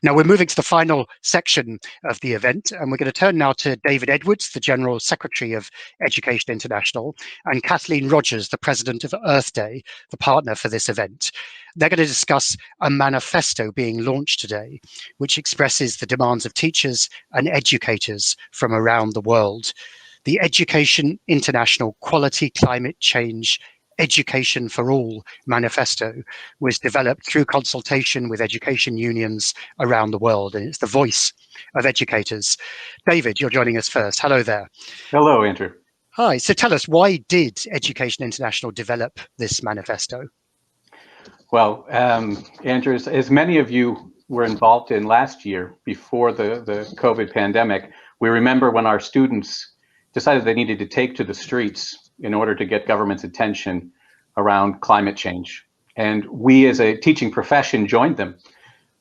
Now we're moving to the final section of the event, and we're going to turn now to David Edwards, the General Secretary of Education International, and Kathleen Rogers, the President of Earth Day, the partner for this event. They're going to discuss a manifesto being launched today, which expresses the demands of teachers and educators from around the world. The Education International Quality Climate Change Education for All Manifesto was developed through consultation with education unions around the world, and it's the voice of educators. David, you're joining us first. Hello there. Hello, Andrew. Hi. So tell us, why did Education International develop this manifesto? Well, Andrew, as many of you were involved in last year before the COVID pandemic, we remember when our students decided they needed to take to the streets in order to get government's attention around climate change. And we as a teaching profession joined them.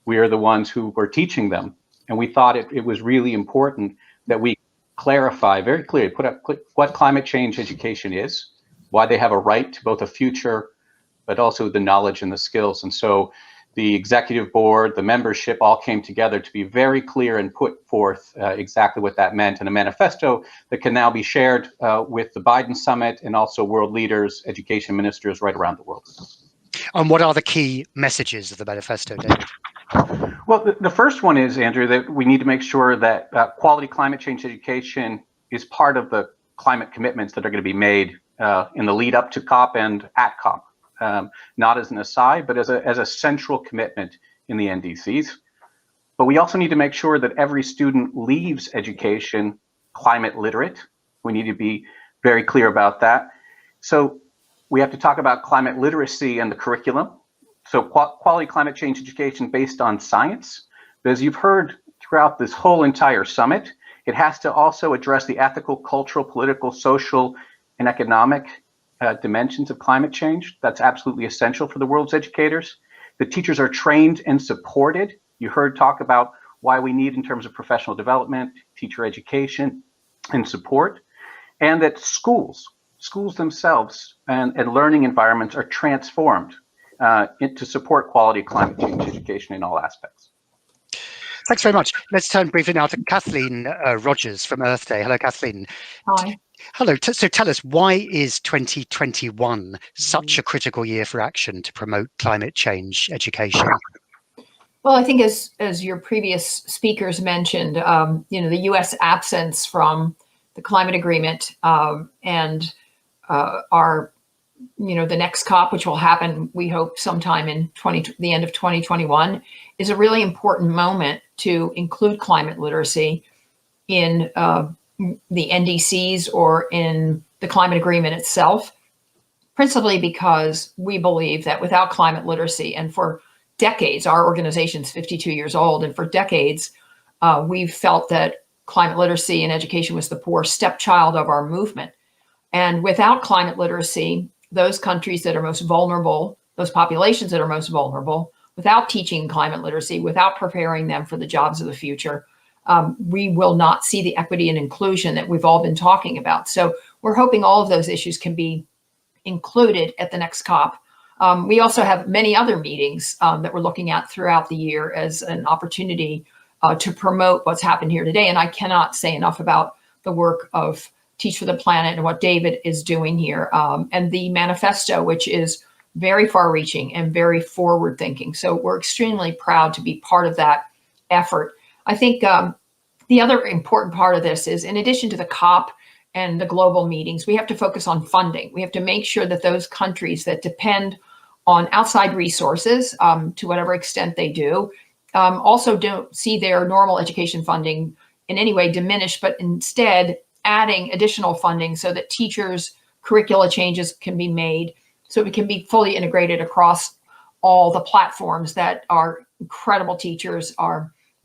We are the ones who were teaching them. And we thought it was really important that we clarify very clearly, put up what climate change education is, why they have a right to both a future, but also the knowledge and the skills. And so the executive board, the membership all came together to be very clear and put forth exactly what that meant in a manifesto that can now be shared with the Biden summit and also world leaders, education ministers right around the world. And what are the key messages of the manifesto, David? Well, the first one is, Andrew, that we need to make sure that quality climate change education is part of the climate commitments that are going to be made in the lead up to COP and at COP. Not as an aside, but as a central commitment in the NDCs. But we also need to make sure that every student leaves education climate literate. We need to be very clear about that. So we have to talk about climate literacy and the curriculum. So quality climate change education based on science. But as you've heard throughout this whole entire summit, it has to also address the ethical, cultural, political, social, and economic dimensions of climate change. That's absolutely essential for the world's educators. The teachers are trained and supported. You heard talk about why we need in terms of professional development, teacher education, and support. And that schools themselves and learning environments are transformed to support quality climate change education in all aspects. Thanks very much. Let's turn briefly now to Kathleen Rogers from Earth Day. Hello, Kathleen. Hi. Hello. So tell us, why is 2021 such a critical year for action to promote climate change education? Well, I think as your previous speakers mentioned, the U.S. absence from the climate agreement and our, the next COP, which will happen, we hope, sometime in the end of 2021, is a really important moment to include climate literacy in the NDCs or in the climate agreement itself, principally because we believe that without climate literacy, and for decades, our organization's 52 years old, and for decades, we've felt that climate literacy and education was the poor stepchild of our movement. And without climate literacy, those countries that are most vulnerable, those populations that are most vulnerable, without teaching climate literacy, without preparing them for the jobs of the future, we will not see the equity and inclusion that we've all been talking about. So we're hoping all of those issues can be included at the next COP. We also have many other meetings that we're looking at throughout the year as an opportunity to promote what's happened here today. And I cannot say enough about the work of Teach for the Planet and what David is doing here, and the manifesto, which is very far-reaching and very forward-thinking. So we're extremely proud to be part of that effort. I think the other important part of this is, in addition to the COP and the global meetings, we have to focus on funding. We have to make sure that those countries that depend on outside resources, to whatever extent they do, also don't see their normal education funding in any way diminished, but instead adding additional funding so that teachers' curricula changes can be made, so it can be fully integrated across all the platforms that our incredible teachers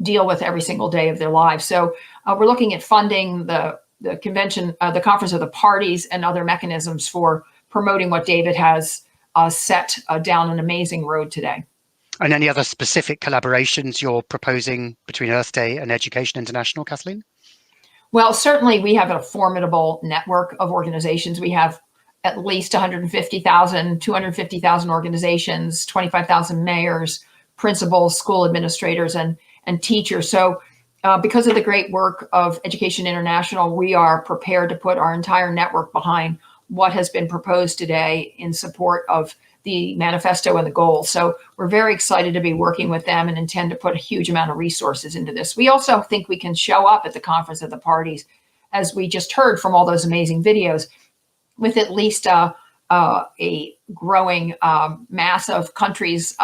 deal with every single day of their lives. So we're looking at funding the convention, the Conference of the Parties, and other mechanisms for promoting what David has set down an amazing road today. And any other specific collaborations you're proposing between Earth Day and Education International, Kathleen? Well, certainly we have a formidable network of organizations. We have at least 150,000, 250,000 organizations, 25,000 mayors, principals, school administrators, and teachers. So because of the great work of Education International, we are prepared to put our entire network behind what has been proposed today in support of the manifesto and the goals. So we're very excited to be working with them and intend to put a huge amount of resources into this. We also think we can show up at the Conference of the Parties, as we just heard from all those amazing videos, with at least a growing mass of countries,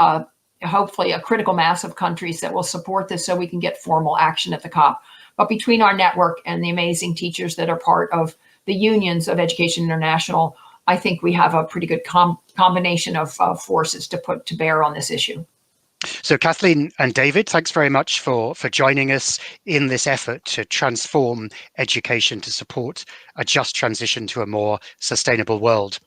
hopefully a critical mass of countries that will support this, so we can get formal action at the COP. But between our network and the amazing teachers that are part of the unions of Education International, I think we have a pretty good combination of forces to put to bear on this issue. So Kathleen and David, thanks very much for joining us in this effort to transform education to support a just transition to a more sustainable world.